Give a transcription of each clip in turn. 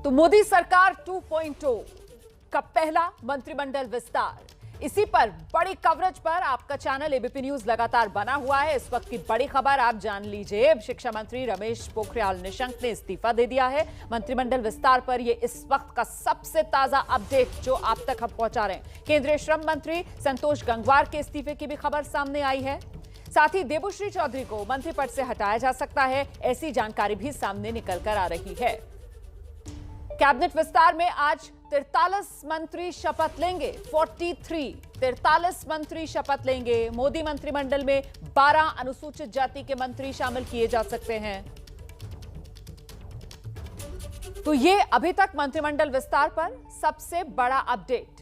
तो मोदी सरकार 2.0 का पहला मंत्रिमंडल विस्तार, इसी पर बड़ी कवरेज पर आपका चैनल एबीपी न्यूज लगातार बना हुआ है। इस वक्त की बड़ी खबर आप जान लीजिए। शिक्षा मंत्री रमेश पोखरियाल निशंक ने इस्तीफा दे दिया है। मंत्रिमंडल विस्तार पर यह इस वक्त का सबसे ताजा अपडेट जो आप तक हम पहुंचा रहे हैं। केंद्रीय श्रम मंत्री संतोष गंगवार के इस्तीफे की भी खबर सामने आई है। साथ ही देबुश्री चौधरी को मंत्री पद से हटाया जा सकता है, ऐसी जानकारी भी सामने निकल कर आ रही है। कैबिनेट विस्तार में आज 43 मंत्री शपथ लेंगे। 43 मंत्री शपथ लेंगे। मोदी मंत्रिमंडल में 12 अनुसूचित जाति के मंत्री शामिल किए जा सकते हैं। तो ये अभी तक मंत्रिमंडल विस्तार पर सबसे बड़ा अपडेट।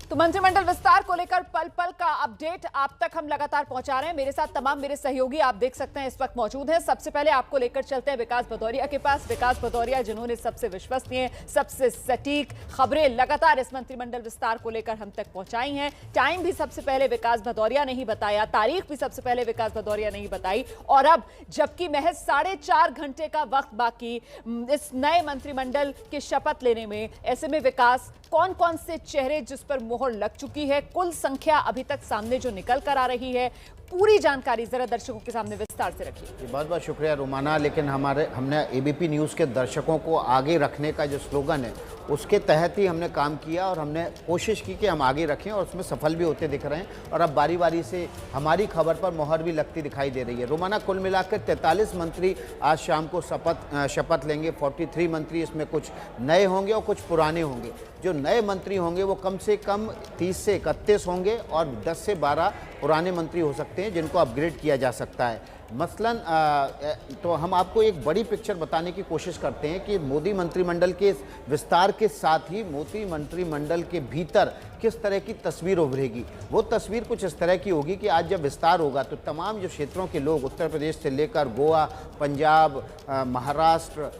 तो मंत्रिमंडल विस्तार को लेकर पल पल का अपडेट आप तक हम लगातार पहुंचा रहे हैं। मेरे साथ तमाम मेरे सहयोगी आप देख सकते हैं इस वक्त मौजूद हैं। सबसे पहले आपको लेकर चलते हैं विकास भदौरिया के पास। विकास भदौरिया जिन्होंने सबसे विश्वसनीय, सबसे सटीक खबरें लगातार इस मंत्रिमंडल विस्तार को लेकर हम तक पहुंचाई हैं। टाइम भी सबसे पहले विकास भदौरिया ने ही बताया, तारीख भी सबसे पहले विकास भदौरिया ने ही बताई। और अब जबकि महज 4.5 घंटे का वक्त बाकी इस नए मंत्रिमंडल के शपथ लेने में, ऐसे में विकास कौन कौन से चेहरे जिस पर मोहर लग चुकी है, कुल संख्या अभी तक सामने जो निकल कर आ रही है, पूरी जानकारी जरा दर्शकों के सामने विस्तार से रखिए। बहुत बहुत शुक्रिया रोमाना। लेकिन हमने एबीपी न्यूज़ के दर्शकों को आगे रखने का जो स्लोगन है उसके तहत ही हमने काम किया और हमने कोशिश की कि हम आगे रखें और उसमें सफल भी होते दिख रहे हैं। और अब बारी बारी से हमारी खबर पर मोहर भी लगती दिखाई दे रही है। रोमाना, कुल मिलाकर 43 मंत्री आज शाम को शपथ लेंगे। 43 मंत्री, इसमें कुछ नए होंगे और कुछ पुराने होंगे। जो नए मंत्री होंगे वो कम से कम 30 से 31 होंगे और 10 से 12 पुराने मंत्री हो सकते हैं जिनको अपग्रेड किया जा सकता है। मसलन तो हम आपको एक बड़ी पिक्चर बताने की कोशिश करते हैं कि मोदी मंत्रिमंडल के विस्तार के साथ ही मोदी मंत्रिमंडल के भीतर किस तरह की तस्वीर उभरेगी। वो तस्वीर कुछ इस तरह की होगी कि आज जब विस्तार होगा तो तमाम जो क्षेत्रों के लोग, उत्तर प्रदेश से लेकर गोवा, पंजाब, महाराष्ट्र,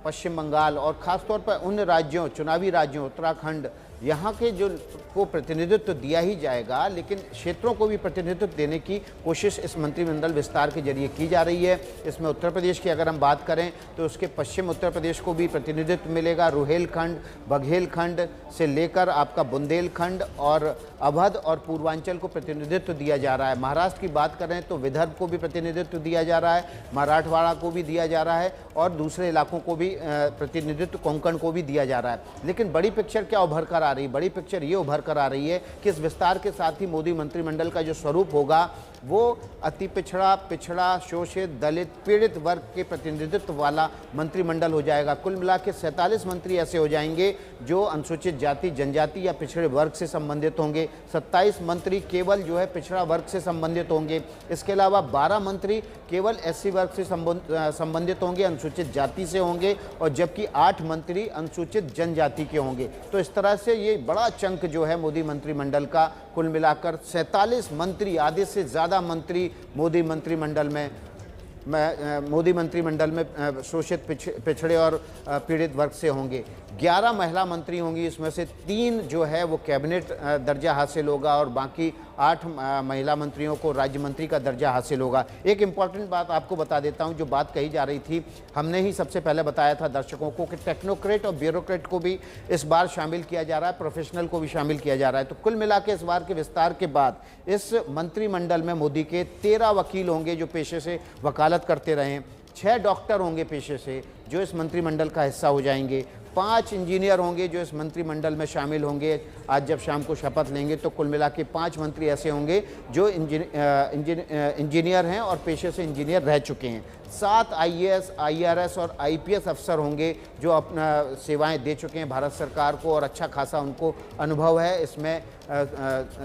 पश्चिम बंगाल और ख़ासतौर पर उन राज्यों, चुनावी राज्यों, उत्तराखंड, यहाँ के जो को प्रतिनिधित्व दिया ही जाएगा, लेकिन क्षेत्रों को भी प्रतिनिधित्व देने की कोशिश इस मंत्रिमंडल विस्तार के जरिए की जा रही है। इसमें उत्तर प्रदेश की अगर हम बात करें तो उसके पश्चिम उत्तर प्रदेश को भी प्रतिनिधित्व मिलेगा। रुहेलखंड, बघेलखंड से लेकर आपका बुंदेलखंड और अवध और पूर्वांचल को प्रतिनिधित्व दिया जा रहा है। महाराष्ट्र की बात करें तो विदर्भ को भी प्रतिनिधित्व दिया जा रहा है, मराठवाड़ा को भी दिया जा रहा है और दूसरे इलाकों को भी प्रतिनिधित्व, कोंकण को भी दिया जा रहा है। लेकिन बड़ी पिक्चर क्या उभर कर आ रही? बड़ी पिक्चर ये उभर कर आ रही है कि इस विस्तार के साथ ही मोदी मंत्रिमंडल का जो स्वरूप होगा वो अति पिछड़ा, शोषित, दलित, पीड़ित वर्ग के प्रतिनिधित्व वाला मंत्रिमंडल हो जाएगा। कुल मिला के 47 मंत्री ऐसे हो जाएंगे जो अनुसूचित जाति, जनजाति या पिछड़े वर्ग से संबंधित होंगे। 27 मंत्री केवल जो है पिछड़ा वर्ग से संबंधित होंगे। इसके अलावा 12 मंत्री केवल एससी वर्ग से संबंधित होंगे, अनुसूचित जाति से होंगे, और जबकि 8 मंत्री अनुसूचित जनजाति के होंगे। तो इस तरह से ये बड़ा चंक जो है मोदी मंत्रिमंडल का, कुल मिलाकर 47 मंत्री, आधे से ज़्यादा मंत्री मोदी मंत्रिमंडल में शोषित, पिछड़े और पीड़ित वर्ग से होंगे। 11 महिला मंत्री होंगी, इसमें से 3 जो है वो कैबिनेट दर्जा हासिल होगा और बाकी 8 महिला मंत्रियों को राज्य मंत्री का दर्जा हासिल होगा। एक इम्पॉर्टेंट बात आपको बता देता हूं, जो बात कही जा रही थी, हमने ही सबसे पहले बताया था दर्शकों को कि टेक्नोक्रेट और ब्यूरोक्रेट को भी इस बार शामिल किया जा रहा है, प्रोफेशनल को भी शामिल किया जा रहा है। तो कुल मिला के इस बार के विस्तार के बाद इस मंत्रिमंडल में मोदी के 13 वकील होंगे जो पेशे से वकालत करते रहे, 6 डॉक्टर होंगे पेशे से जो इस मंत्रिमंडल का हिस्सा हो जाएंगे, 5 इंजीनियर होंगे जो इस मंत्रिमंडल में शामिल होंगे। आज जब शाम को शपथ लेंगे तो कुल मिला के 5 मंत्री ऐसे होंगे जो इंजीनियर हैं और पेशे से इंजीनियर रह चुके हैं। 7 आईएएस, आईआरएस और आईपीएस अफसर होंगे जो अपना सेवाएं दे चुके हैं भारत सरकार को और अच्छा खासा उनको अनुभव है। इसमें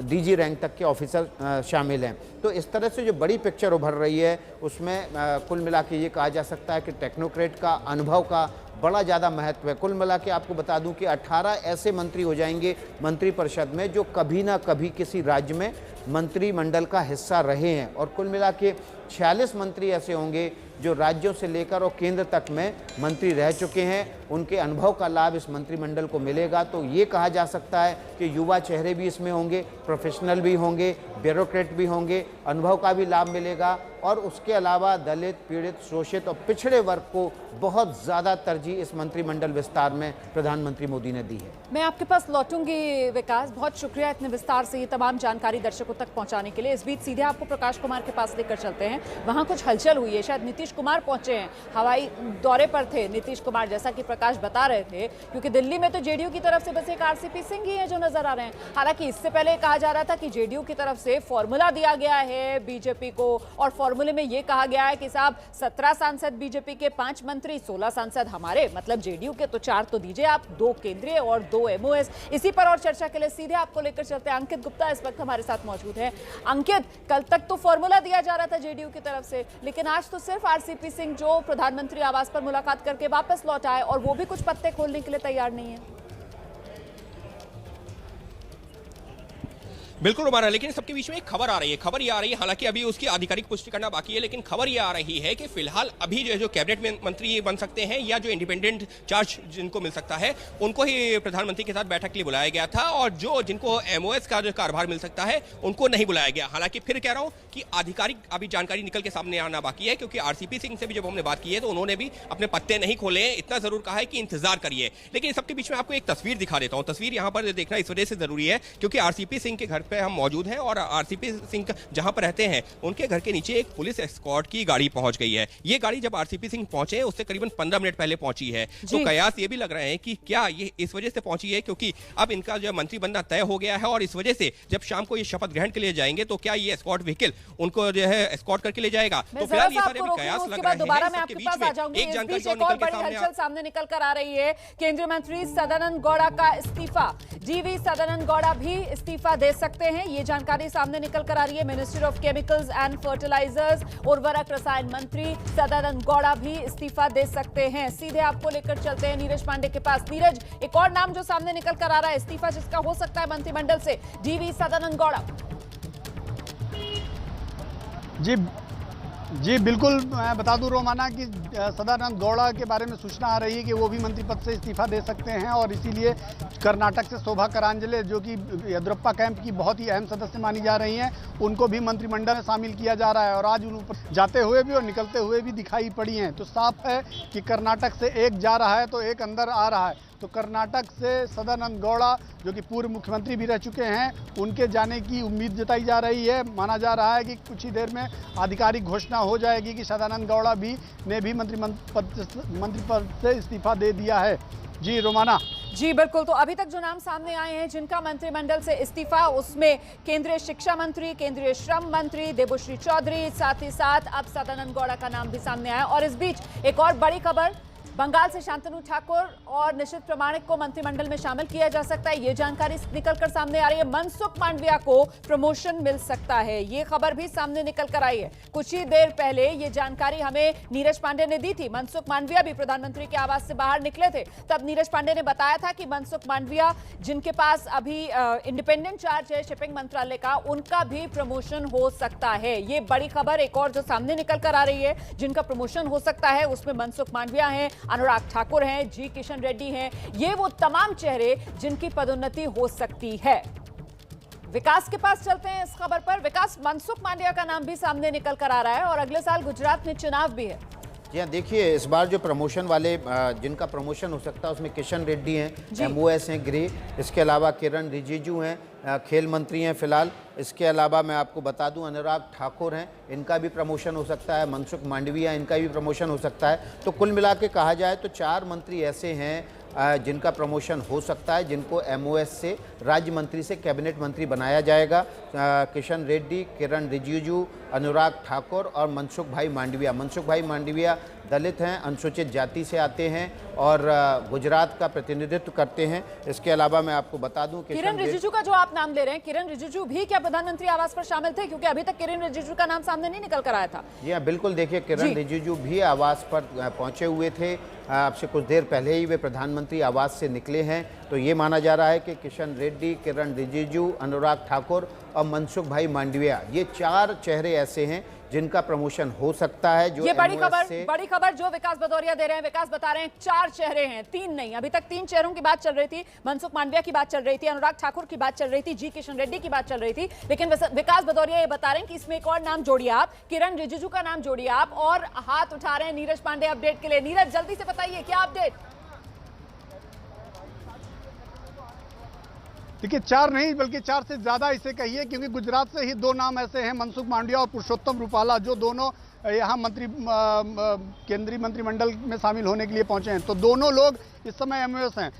डीजी रैंक तक के ऑफिसर शामिल हैं। तो इस तरह से जो बड़ी पिक्चर उभर रही है उसमें कुल मिला के ये कहा जा सकता है कि टेक्नोक्रेट का अनुभव का बड़ा ज़्यादा महत्व है। कुल मिला के आपको बता दूं कि 18 ऐसे मंत्री हो जाएंगे मंत्रिपरिषद में जो कभी ना कभी किसी राज्य में मंत्रिमंडल का हिस्सा रहे हैं और कुल मिला के 46 मंत्री ऐसे होंगे जो राज्यों से लेकर और केंद्र तक में मंत्री रह चुके हैं। उनके अनुभव का लाभ इस मंत्रिमंडल को मिलेगा। तो ये कहा जा सकता है कि युवा चेहरे भी इसमें होंगे, प्रोफेशनल भी होंगे, ब्यूरोक्रेट भी होंगे, अनुभव का भी लाभ मिलेगा और उसके अलावा दलित, पीड़ित, शोषित और पिछड़े वर्ग को बहुत ज़्यादा तरजीह इस मंत्रिमंडल विस्तार में प्रधानमंत्री मोदी ने दी है। मैं आपके पास लौटूंगी विकास, बहुत शुक्रिया इतने विस्तार से ये तमाम जानकारी दर्शकों तक पहुंचाने के लिए। इस बीच सीधे आपको प्रकाश कुमार के पास लेकर चलते हैं। वहां कुछ हलचल हुई है, शायद नीतीश कुमार पहुंचे हैं, हवाई दौरे पर थे नीतीश कुमार, जैसा कि प्रकाश बता रहे थे, क्योंकि दिल्ली में तो जेडीयू की तरफ से बस एक आरसीपी सिंह ही है जो नजर आ रहे हैं। हालांकि इससे पहले कहा जा रहा था कि जेडीयू की तरफ से फॉर्मूला दिया गया है बीजेपी को और फॉर्मूले में यह कहा गया है कि साहब 17 सांसद बीजेपी के, 5 मंत्री, 16 सांसद हमारे, मतलब जेडीयू के तो 4 तो दीजिए आप, 2 केंद्रीय और 2 एमओएस। इसी पर और चर्चा के लिए सीधे आपको लेकर चलते हैं। अंकित गुप्ता इस वक्त हमारे साथ मौजूद है। अंकित, कल तक तो फॉर्मूला दिया जा रहा था जेडीयू की तरफ से, लेकिन आज तो सिर्फ आरसीपी सिंह जो प्रधानमंत्री आवास पर मुलाकात करके वापस लौट आए और वो भी कुछ पत्ते खोलने के लिए तैयार नहीं है। बिल्कुल रोमाना, लेकिन सबके बीच में एक खबर आ रही है। खबर ये आ रही है, हालांकि अभी उसकी आधिकारिक पुष्टि करना बाकी है, लेकिन खबर ये आ रही है कि फिलहाल अभी जो कैबिनेट मंत्री बन सकते हैं या जो इंडिपेंडेंट चार्ज जिनको मिल सकता है उनको ही प्रधानमंत्री के साथ बैठक के लिए बुलाया गया था और जिनको एमओएस का जो कार्यभार मिल सकता है उनको नहीं बुलाया गया। हालांकि फिर कह रहा हूं कि आधिकारिक अभी जानकारी निकल के सामने आना बाकी है, क्योंकि आरसीपी सिंह से भी जब हमने बात की है तो उन्होंने भी अपने पत्ते नहीं खोले, इतना जरूर कहा है कि इंतजार करिए। लेकिन सबके बीच में आपको एक तस्वीर दिखा देता हूं। तस्वीर यहां पर देखना इस वजह से जरूरी है क्योंकि आरसीपी सिंह के घर पे हम मौजूद हैं और आरसीपी सिंह जहां पर रहते हैं उनके घर के नीचे एक पुलिस एस्कॉर्ट की गाड़ी पहुंच गई है। ये गाड़ी जब आरसीपी सिंह पहुंचे उससे करीबन 15 मिनट पहले पहुंची है। तो कयास ये भी लग रहे हैं कि क्या ये इस वजह से पहुंची है क्योंकि अब इनका जो मंत्री बनना तय हो गया है और इस वजह से जब शाम को ये शपथ ग्रहण के लिए जाएंगे तो क्या ये एस्कॉर्ट व्हीकल उनको जो है एस्कॉर्ट करके ले जाएगा। तो फिलहाल ये सारे कयास लग रहे हैं। सबके बीच में एक जानकारी और निकल के सामने निकल कर आ रही है। केंद्रीय मंत्री सदानंद गौड़ा का इस्तीफा, जीवी सदानंद गौड़ा भी इस्तीफा दे सकते हैं, ये जानकारी सामने निकल कर आ रही है। Ministry of chemicals and fertilisers, उर्वरक रसायन मंत्री सदानंद गौड़ा भी इस्तीफा दे सकते हैं। सीधे आपको लेकर चलते हैं नीरज पांडे के पास। नीरज, एक और नाम जो सामने निकल कर आ रहा है इस्तीफा जिसका हो सकता है मंत्रिमंडल से, जीवी सदानंद गौड़ा। जी बिल्कुल, मैं बता दूं रोमाना कि सदानंद गौड़ा के बारे में सूचना आ रही है कि वो भी मंत्री पद से इस्तीफा दे सकते हैं और इसीलिए कर्नाटक से शोभा करांजले जो कि येद्रप्पा कैंप की बहुत ही अहम सदस्य मानी जा रही हैं, उनको भी मंत्रिमंडल में शामिल किया जा रहा है और आज उन ऊपर जाते हुए भी और निकलते हुए भी दिखाई पड़ी हैं। तो साफ है कि कर्नाटक से एक जा रहा है तो एक अंदर आ रहा है। तो कर्नाटक से सदानंद गौड़ा जो कि पूर्व मुख्यमंत्री भी रह चुके हैं, उनके जाने की उम्मीद जताई जा रही है। माना जा रहा है कि कुछ ही देर में आधिकारिक घोषणा हो जाएगी कि सदानंद गौड़ा ने भी मंत्री पद से इस्तीफा दे दिया है। जी रोमाना। जी बिल्कुल, तो अभी तक जो नाम सामने आए हैं जिनका मंत्रिमंडल से इस्तीफा, उसमें केंद्रीय शिक्षा मंत्री, केंद्रीय श्रम मंत्री देबोश्री चौधरी, साथ ही साथ अब सदानंद गौड़ा का नाम भी सामने आया। और इस बीच एक और बड़ी खबर, बंगाल से शांतनु ठाकुर और निशित प्रामाणिक को मंत्रिमंडल में शामिल किया जा सकता है, ये जानकारी निकलकर सामने आ रही है। मनसुख मांडविया को प्रमोशन मिल सकता है, ये खबर भी सामने निकल कर आई है। कुछ ही देर पहले ये जानकारी हमें नीरज पांडे ने दी थी। मनसुख मांडविया भी प्रधानमंत्री के आवास से बाहर निकले थे, तब नीरज पांडे ने बताया था कि मनसुख मांडविया जिनके पास अभी इंडिपेंडेंट चार्ज है शिपिंग मंत्रालय का, उनका भी प्रमोशन हो सकता है। ये बड़ी खबर एक और जो सामने निकल कर आ रही है, जिनका प्रमोशन हो सकता है उसमें मनसुख मांडविया है, अनुराग ठाकुर हैं, जी किशन रेड्डी हैं, ये वो तमाम चेहरे जिनकी पदोन्नति हो सकती है। विकास के पास चलते हैं इस खबर पर। विकास, मनसुख मांडविया का नाम भी सामने निकल कर आ रहा है और अगले साल गुजरात में चुनाव भी है। जी हाँ, देखिए इस बार जो प्रमोशन वाले जिनका प्रमोशन हो सकता है उसमें किशन रेड्डी हैं, एमओएस हैं गृह, इसके अलावा किरण रिजिजू हैं, खेल मंत्री हैं फिलहाल। इसके अलावा मैं आपको बता दूं अनुराग ठाकुर हैं, इनका भी प्रमोशन हो सकता है। मनसुख मांडविया, इनका भी प्रमोशन हो सकता है। तो कुल मिला के कहा जाए तो 4 मंत्री ऐसे हैं जिनका प्रमोशन हो सकता है, जिनको एमओएस से राज्य मंत्री से कैबिनेट मंत्री बनाया जाएगा। किशन रेड्डी, किरण रिजिजू, अनुराग ठाकुर और मनसुख भाई मांडविया। मनसुख भाई मांडविया दलित हैं, अनुसूचित जाति से आते हैं और गुजरात का प्रतिनिधित्व करते हैं। इसके अलावा मैं आपको बता दूं कि किरण रिजिजू का जो आप नाम ले रहे हैं, किरण रिजिजू भी क्या प्रधानमंत्री आवास पर शामिल थे? क्योंकि अभी तक किरण रिजिजू का नाम सामने नहीं निकल कर आया था। जी हाँ, बिल्कुल। देखिए, किरण रिजिजू भी आवास पर पहुंचे हुए थे। आपसे कुछ देर पहले ही वे प्रधानमंत्री आवास से निकले हैं। तो ये माना जा रहा है कि किशन रेड्डी, किरण रिजिजू, अनुराग ठाकुर और मनसुख भाई मांडविया, ये 4 चेहरे ऐसे हैं जिनका प्रमोशन हो सकता है। जो ये बड़ी खबर जो विकास भदौरिया दे रहे हैं, विकास बता रहे हैं 4 चेहरे हैं, 3 नहीं। अभी तक 3 चेहरों की बात चल रही थी। मनसुख मांडविया की बात चल रही थी, अनुराग ठाकुर की बात चल रही थी, जी किशन रेड्डी की बात चल रही थी। लेकिन विकास भदौरिया ये बता रहे हैं कि इसमें एक और नाम जोड़िए आप, किरण रिजिजू का नाम जोड़िए आप। और हाथ उठा रहे हैं नीरज पांडे अपडेट के लिए। नीरज, जल्दी से बताइए क्या अपडेट? देखिए, 4 नहीं बल्कि 4 से ज्यादा इसे कहिए, क्योंकि गुजरात से ही 2 नाम ऐसे हैं, मनसुख मांडविया और पुरुषोत्तम रूपाला, जो दोनों यहाँ केंद्रीय मंत्रिमंडल में शामिल होने के लिए पहुंचे हैं। तो दोनों लोग इस समय एमओएस हैं।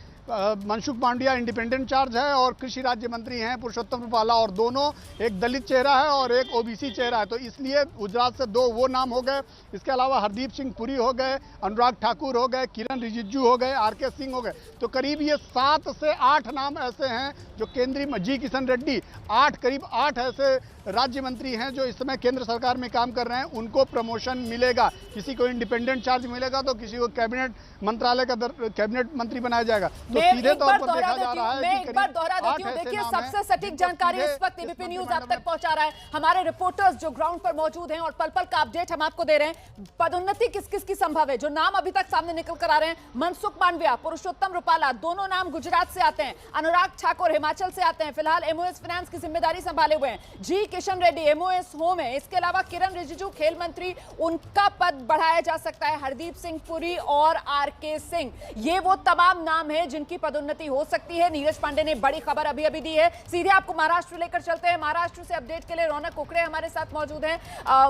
मनसुख मांडविया इंडिपेंडेंट चार्ज है और कृषि राज्य मंत्री हैं पुरुषोत्तम रूपाला, और दोनों, एक दलित चेहरा है और एक ओबीसी चेहरा है। तो इसलिए गुजरात से 2 वो नाम हो गए। इसके अलावा हरदीप सिंह पुरी हो गए, अनुराग ठाकुर हो गए, किरण रिजिजू हो गए, आरके सिंह हो गए। तो करीब ये 7 से 8 नाम ऐसे हैं जो केंद्रीय, जी किशन रेड्डी, करीब 8 ऐसे राज्य मंत्री हैं जो इस समय केंद्र सरकार में काम कर रहे हैं। उनको प्रमोशन मिलेगा, किसी को इंडिपेंडेंट चार्ज मिलेगा तो किसी को कैबिनेट मंत्रालय का कैबिनेट मंत्री बनाया जाएगा। तो सीधे तौर पर देखा जा रहा है कि एक बार दोहरा देती हूं। देखिए, सबसे सटीक जानकारी इस वक्त एबीपी न्यूज आप तक पहुंचा रहा है। हमारे रिपोर्टर्स जो ग्राउंड पर मौजूद हैं और पल पल का अपडेट हम आपको दे रहे हैं। पदोन्नति किस किस की संभव है, जो नाम अभी तक सामने निकल कर आ रहे हैं, मनसुख मांडविया, पुरुषोत्तम रूपाला, दोनों नाम गुजरात से आते हैं। अनुराग ठाकुर हिमाचल से आते हैं, फिलहाल एमओएस फाइनेंस की जिम्मेदारी संभाले हुए हैं। जी किशन रेड्डी एमओएस होम है। इसके अलावा किरण रिजिजू खेल मंत्री, उनका पद बढ़ाया जा सकता है। हरदीप सिंह पुरी और आरके सिंह, ये वो तमाम नाम है जिनकी पदोन्नति हो सकती है। नीरज पांडे ने बड़ी खबर अभी दी है। सीधे आपको महाराष्ट्र लेकर चलते हैं। महाराष्ट्र से अपडेट के लिए रौनक कुकड़े हमारे साथ मौजूद हैं।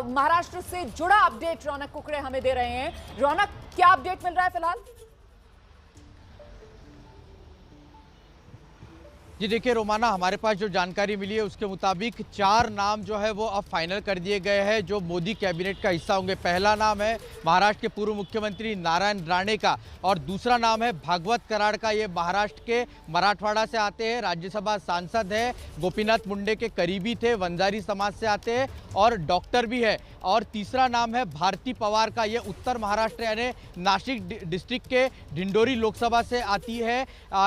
महाराष्ट्र से जुड़ा अपडेट रौनक कुकड़े हमें दे रहे हैं। रौनक, क्या अपडेट मिल रहा है फिलहाल? जी देखिए रोमाना, हमारे पास जो जानकारी मिली है उसके मुताबिक 4 नाम जो है वो अब फाइनल कर दिए गए हैं जो मोदी कैबिनेट का हिस्सा होंगे। पहला नाम है महाराष्ट्र के पूर्व मुख्यमंत्री नारायण राणे का, और दूसरा नाम है भागवत कराड़ का। ये महाराष्ट्र के मराठवाड़ा से आते हैं, राज्यसभा सांसद है, गोपीनाथ मुंडे के करीबी थे, वंजारी समाज से आते हैं और डॉक्टर भी है। और तीसरा नाम है भारती पवार का, ये उत्तर महाराष्ट्र यानी नासिक डिस्ट्रिक्ट के ढिंडोरी लोकसभा से आती है।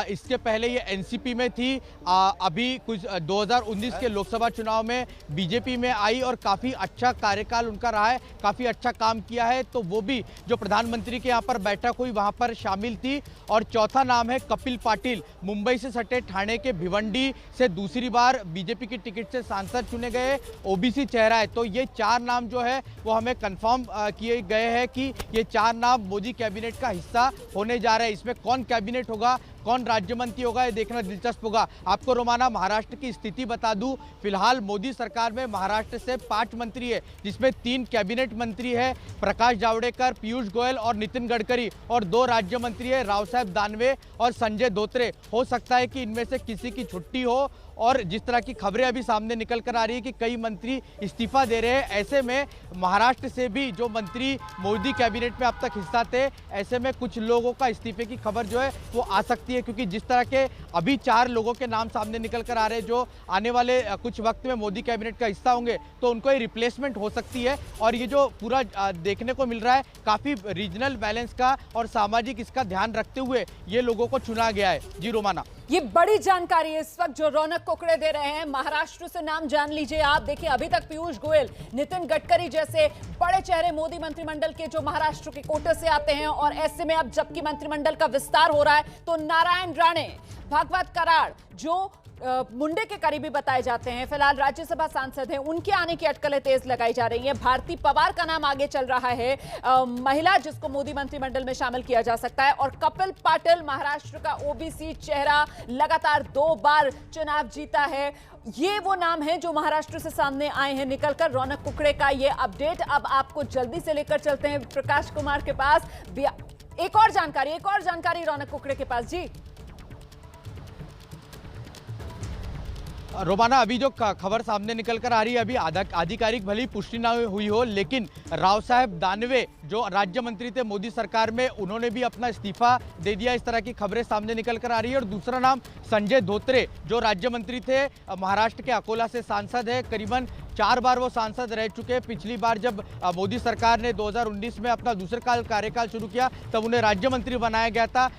इसके पहले ये एनसीपी में थी, अभी कुछ 2019 के लोकसभा चुनाव में बीजेपी में आई और काफ़ी अच्छा कार्यकाल उनका रहा है, काफ़ी अच्छा काम किया है। तो वो भी जो प्रधानमंत्री के यहाँ पर बैठक हुई वहाँ पर शामिल थी। और चौथा नाम है कपिल पाटिल, मुंबई से सटे ठाणे के भिवंडी से दूसरी बार बीजेपी की टिकट से सांसद चुने गए, ओबीसी चेहरा है। तो ये 4 नाम जो है वो हमें कंफर्म किए गए हैं कि ये 4 नाम मोदी कैबिनेट का हिस्सा होने जा रहे हैं। इसमें कौन कैबिनेट होगा, कौन राज्य मंत्री होगा, ये देखना दिलचस्प होगा। आपको रोमाना महाराष्ट्र की स्थिति बता दूं, फिलहाल मोदी सरकार में महाराष्ट्र से 5 मंत्री है, जिसमें 3 कैबिनेट मंत्री है, प्रकाश जावड़ेकर, पीयूष गोयल और नितिन गडकरी, और 2 राज्य मंत्री है, राव साहब दानवे और संजय धोत्रे। हो सकता है कि इनमें से किसी की छुट्टी हो, और जिस तरह की खबरें अभी सामने निकल कर आ रही है कि कई मंत्री इस्तीफा दे रहे हैं, ऐसे में महाराष्ट्र से भी जो मंत्री मोदी कैबिनेट में अब तक हिस्सा थे, ऐसे में कुछ लोगों का इस्तीफे की खबर जो है वो आ सकती है। क्योंकि जिस तरह के अभी 4 लोगों के नाम सामने निकल कर आ रहे हैं जो आने वाले कुछ वक्त में मोदी कैबिनेट का हिस्सा होंगे, तो उनको ये रिप्लेसमेंट हो सकती है। और ये जो पूरा देखने को मिल रहा है, काफ़ी रीजनल बैलेंस का और सामाजिक इसका ध्यान रखते हुए ये लोगों को चुना गया है। जी रोमाना, ये बड़ी जानकारी है इस वक्त जो रौनक कुकड़े दे रहे हैं। महाराष्ट्र से नाम जान लीजिए आप। देखिए, अभी तक पीयूष गोयल, नितिन गडकरी जैसे बड़े चेहरे मोदी मंत्रिमंडल के जो महाराष्ट्र के कोटे से आते हैं, और ऐसे में अब जबकि मंत्रिमंडल का विस्तार हो रहा है तो नारायण राणे, भागवत कराड़ जो मुंडे के करीबी बताए जाते हैं, फिलहाल राज्यसभा सांसद हैं, उनके आने की अटकलें तेज लगाई जा रही हैं। भारती पवार का नाम आगे चल रहा है, महिला जिसको मोदी मंत्रिमंडल में शामिल किया जा सकता है। और कपिल पाटिल, महाराष्ट्र का ओबीसी चेहरा, लगातार 2 बार चुनाव जीता है। ये वो नाम है जो महाराष्ट्र से सामने आए हैं निकलकर। रौनक कुकड़े का ये अपडेट अब आपको जल्दी से लेकर चलते हैं प्रकाश कुमार के पास। एक और जानकारी रौनक कुकड़े के पास। जी रोमाना, अभी जो खबर सामने निकल कर आ रही है, अभी आधिकारिक भली पुष्टि ना हुई हो, लेकिन राव साहब दानवे जो राज्य मंत्री थे मोदी सरकार में, उन्होंने भी अपना इस्तीफा दे दिया। इस तरह की खबरें सामने निकल कर आ रही है। और दूसरा नाम संजय धोत्रे, जो राज्य मंत्री थे, महाराष्ट्र के अकोला से सांसद है, करीबन 4 बार वो सांसद रह चुके हैं। पिछली बार जब मोदी सरकार ने 2019 में अपना दूसरा कार्यकाल शुरू किया, तब उन्हें राज्य मंत्री बनाया गया था।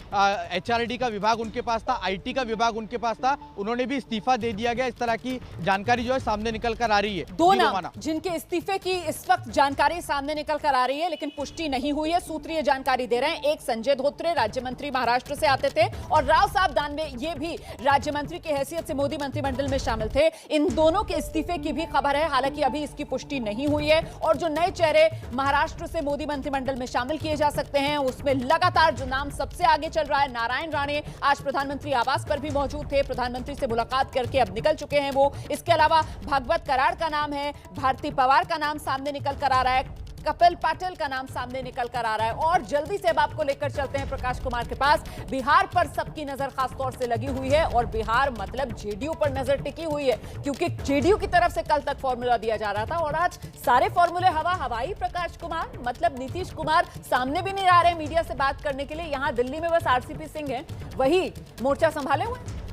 HRD का विभाग उनके पास था, IT का विभाग उनके पास था, उन्होंने भी इस्तीफा दे दिया गया। इस तरह की जानकारी जो है सामने निकल कर आ रही है। दो नाम जिनके इस्तीफे की इस वक्त जानकारी सामने निकल कर आ रही है, लेकिन पुष्टि नहीं हुई है। सूत्रीय जानकारी दे रहे हैं, एक संजय धोत्रे राज्य मंत्री महाराष्ट्र से आते थे, और राव साहब दानवे ये भी राज्य मंत्री की हैसियत से मोदी मंत्रिमंडल में शामिल थे। इन दोनों के इस्तीफे की भी खबर है, हालांकि अभी इसकी पुष्टि नहीं हुई है। और जो नए चेहरे महाराष्ट्र से मोदी मंत्रिमंडल में शामिल किए जा सकते हैं, उसमें लगातार जो नाम सबसे आगे चल रहा है, नारायण राणे आज प्रधानमंत्री आवास पर भी मौजूद थे, प्रधानमंत्री से मुलाकात करके अब निकल चुके हैं वो। इसके अलावा भागवत कराड़ का नाम है, भारती पवार का नाम सामने निकल कर आ रहा है, कपिल पाटिल का नाम सामने निकल कर आ रहा है। और जल्दी से अब आपको लेकर चलते हैं प्रकाश कुमार के पास। बिहार पर सबकी नजर खासतौर से लगी हुई है, और बिहार मतलब जेडीयू पर नजर टिकी हुई है, क्योंकि जेडीयू की तरफ से कल तक फॉर्मूला दिया जा रहा था, और आज सारे फॉर्मूले हवाई। प्रकाश कुमार मतलब नीतीश कुमार सामने भी नहीं आ रहे मीडिया से बात करने के लिए। यहां दिल्ली में बस RCP सिंह है, वही मोर्चा संभाले हुए।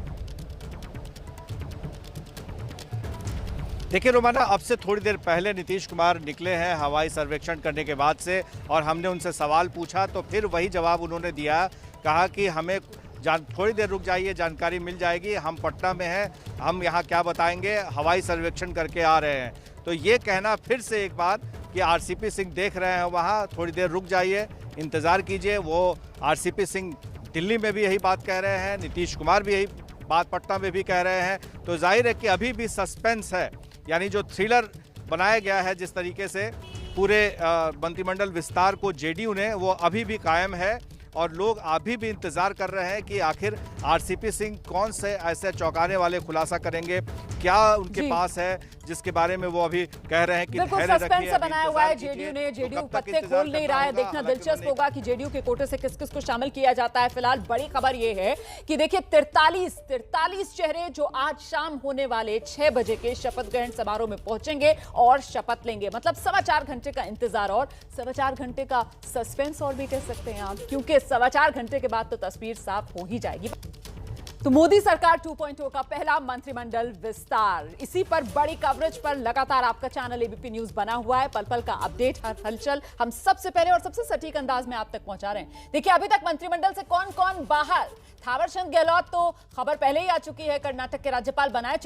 देखिए रोमाना, अब से थोड़ी देर पहले नीतीश कुमार निकले हैं हवाई सर्वेक्षण करने के बाद से, और हमने उनसे सवाल पूछा तो फिर वही जवाब उन्होंने दिया। कहा कि हमें थोड़ी देर रुक जाइए, जानकारी मिल जाएगी, हम पटना में हैं, हम यहाँ क्या बताएंगे, हवाई सर्वेक्षण करके आ रहे हैं। तो ये कहना फिर से एक बार कि RCP सिंह देख रहे हैं वहाँ, थोड़ी देर रुक जाइए, इंतज़ार कीजिए। वो RCP सिंह दिल्ली में भी यही बात कह रहे हैं, नीतीश कुमार भी यही बात पटना में भी कह रहे हैं। तो जाहिर है कि अभी भी सस्पेंस है, यानी जो थ्रिलर बनाया गया है जिस तरीके से पूरे मंत्रिमंडल विस्तार को जेडीयू ने, वो अभी भी कायम है। और लोग अभी भी इंतजार कर रहे हैं कि आखिर RCP सिंह कौन से ऐसे चौंकाने वाले खुलासा करेंगे, क्या उनके पास है जिसके बारे में वो अभी कह रहे हैं कि सस्पेंस बनाया हुआ है जेडीयू ने। जेडीयू पत्ते खोल नहीं रहा है। देखना दिलचस्प होगा कि जेडीयू के कोटे से किस किस को शामिल किया जाता है। फिलहाल बड़ी खबर ये है कि देखिए 43 चेहरे जो आज शाम होने वाले 6 बजे के शपथ ग्रहण समारोह में पहुंचेंगे और शपथ लेंगे। मतलब 4.25 घंटे का इंतजार और 4.25 घंटे का सस्पेंस और भी कह सकते हैं आप, क्योंकि 4.25 घंटे के बाद तो तस्वीर साफ हो ही जाएगी। तो मोदी सरकार 2.0 का पहला मंत्रिमंडल विस्तार, इसी पर बड़ी कवरेज पर लगातार आपका चैनल एबीपी न्यूज बना हुआ है। पल पल का अपडेट, हर हलचल हम सबसे पहले और सबसे सटीक अंदाज में आप तक पहुंचा रहे हैं। देखिए अभी तक मंत्रिमंडल से कौन कौन बाहर, थावरचंद गहलोत तो खबर पहले ही आ चुकी है, कर्नाटक के राज्यपाल बनाए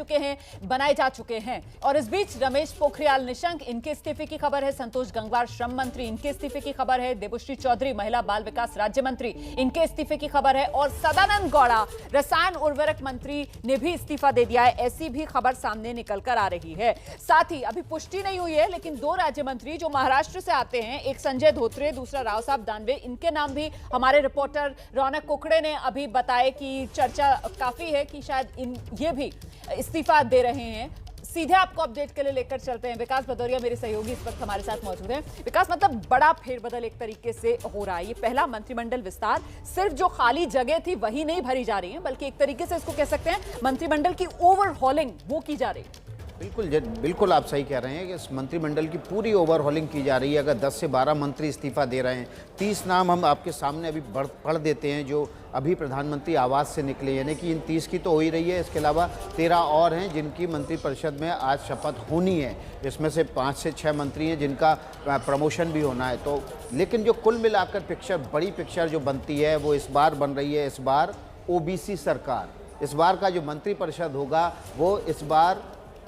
जा चुके हैं। और इस बीच रमेश पोखरियाल निशंक, इनके इस्तीफे की खबर है। संतोष गंगवार श्रम मंत्री, इनके इस्तीफे की खबर है। देबश्री चौधरी महिला बाल विकास राज्य मंत्री, इनके इस्तीफे की खबर है। और सदानंद गौड़ा रसायन उर्वरक मंत्री ने भी इस्तीफा दे दिया है, ऐसी भी खबर सामने निकल कर आ रही है। साथ ही अभी पुष्टि नहीं हुई है, लेकिन 2 राज्य मंत्री जो महाराष्ट्र से आते हैं, एक संजय धोत्रे, दूसरा राव साहब दानवे, इनके नाम भी हमारे रिपोर्टर रौनक कुकड़े ने अभी बताया कि चर्चा काफी है कि शायद ये भी इस्तीफा दे रहे हैं। सीधे आपको अपडेट के लिए लेकर चलते हैं। विकास भदौरिया मेरे सहयोगी इस वक्त हमारे साथ मौजूद हैं। विकास, मतलब बड़ा फेरबदल एक तरीके से हो रहा है। ये पहला मंत्रिमंडल विस्तार, सिर्फ जो खाली जगह थी वही नहीं भरी जा रही है, बल्कि एक तरीके से इसको कह सकते हैं मंत्रिमंडल की ओवरहॉलिंग वो की जा रही है। बिल्कुल आप सही कह रहे हैं कि इस मंत्रिमंडल की पूरी ओवरहॉलिंग की जा रही है। अगर 10 से 12 मंत्री इस्तीफा दे रहे हैं, 30 नाम हम आपके सामने अभी पढ़ देते हैं जो अभी प्रधानमंत्री आवास से निकले, यानी कि इन 30 की तो हो ही रही है। इसके अलावा 13 और हैं जिनकी मंत्रिपरिषद में आज शपथ होनी है। इसमें से 5 से 6 मंत्री हैं जिनका प्रमोशन भी होना है। तो लेकिन जो कुल मिलाकर पिक्चर, बड़ी पिक्चर जो बनती है वो इस बार बन रही है। इस बार OBC सरकार, इस बार का जो मंत्रिपरिषद होगा वो इस बार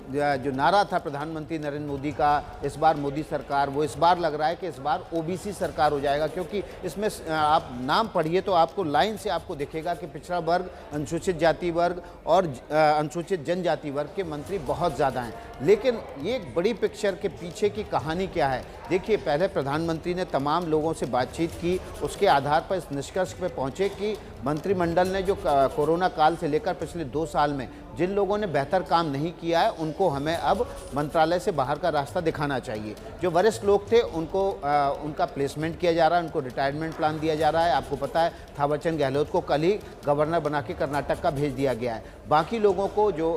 जो नारा था प्रधानमंत्री नरेंद्र मोदी का, इस बार मोदी सरकार, वो इस बार लग रहा है कि इस बार OBC सरकार हो जाएगा। क्योंकि इसमें आप नाम पढ़िए तो आपको लाइन से आपको दिखेगा कि पिछड़ा वर्ग, अनुसूचित जाति वर्ग और अनुसूचित जनजाति वर्ग के मंत्री बहुत ज़्यादा हैं। लेकिन ये एक बड़ी पिक्चर के पीछे की कहानी क्या है, देखिए पहले प्रधानमंत्री ने तमाम लोगों से बातचीत की, उसके आधार पर इस निष्कर्ष पे पहुँचे कि मंत्रिमंडल ने जो कोरोना काल से लेकर पिछले 2 साल में जिन लोगों ने बेहतर काम नहीं किया है उनको हमें अब मंत्रालय से बाहर का रास्ता दिखाना चाहिए। जो वरिष्ठ लोग थे उनको उनका प्लेसमेंट किया जा रहा है, उनको रिटायरमेंट प्लान दिया जा रहा है। आपको पता है थावरचंद गहलोत को कल ही गवर्नर बना के कर्नाटक का भेज दिया गया है। बाकी लोगों को जो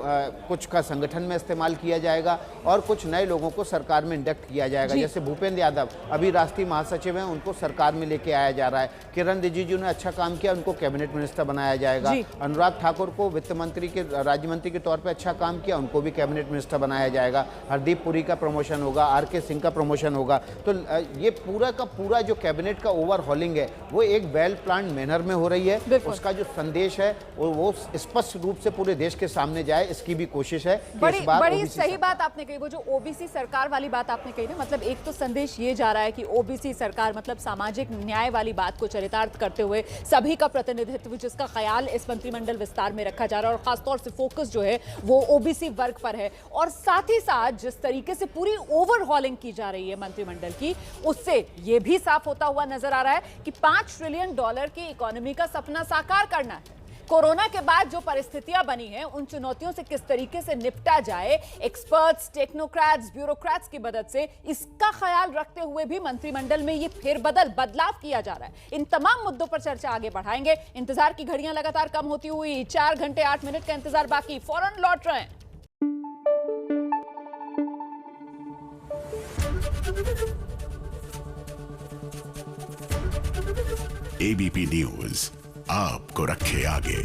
कुछ का संगठन में इस्तेमाल किया जाएगा और कुछ नए लोगों को सरकार में इंडक्ट किया जाएगा। जैसे भूपेंद्र यादव अभी राष्ट्रीय महासचिव हैं, उनको सरकार में लेके आया जा रहा है। किरण रिजिजू ने अच्छा काम किया, उनको कैबिनेट मिनिस्टर बनाया जाएगा। अनुराग ठाकुर को वित्त मंत्री के राज्य मंत्री के तौर पे अच्छा काम किया, उनको भी कैबिनेट मिनिस्टर बनाया जाएगा। हरदीप पुरी का प्रमोशन होगा, आर.के. सिंह का प्रमोशन होगा। तो ये पूरा का पूरा जो कैबिनेट का ओवरहॉलिंग है वो एक वेल प्लान मैनर में हो रही है। उसका जो संदेश है वो स्पष्ट रूप से पूरे देश के सामने जाए, इसकी भी कोशिश है। बड़ी सही बात आपने कही, वो जो ओबीसी सरकार वाली बात आपने कही ना, मतलब एक तो संदेश ये जा रहा है कि ओबीसी सरकार मतलब सामाजिक न्याय वाली बात को चरितार्थ करते हुए सभी का प्रतिनिधित्व जिसका ख्याल इस मंत्रिमंडल विस्तार में रखा जा रहा है और खासतौर से फोकस जो है वो ओबीसी वर्ग पर है। और साथ ही साथ जिस तरीके से पूरी ओवरहॉलिंग की जा रही है मंत्रिमंडल की, उससे ये भी साफ होता हुआ नजर आ रहा है कि $5 ट्रिलियन की इकोनॉमी का सपना साकार करना है। कोरोना के बाद जो परिस्थितियां बनी हैं उन चुनौतियों से किस तरीके से निपटा जाए, एक्सपर्ट्स, टेक्नोक्रेट्स, ब्यूरोक्रेट्स की मदद से, इसका ख्याल रखते हुए भी मंत्रिमंडल में ये बदलाव किया जा रहा है। इन तमाम मुद्दों पर चर्चा आगे बढ़ाएंगे। इंतजार की घड़ियां लगातार कम होती हुई 4 घंटे 8 मिनट का इंतजार बाकी, फौरन लौट रहे हैं। एबीपी न्यूज आपको रखे आगे।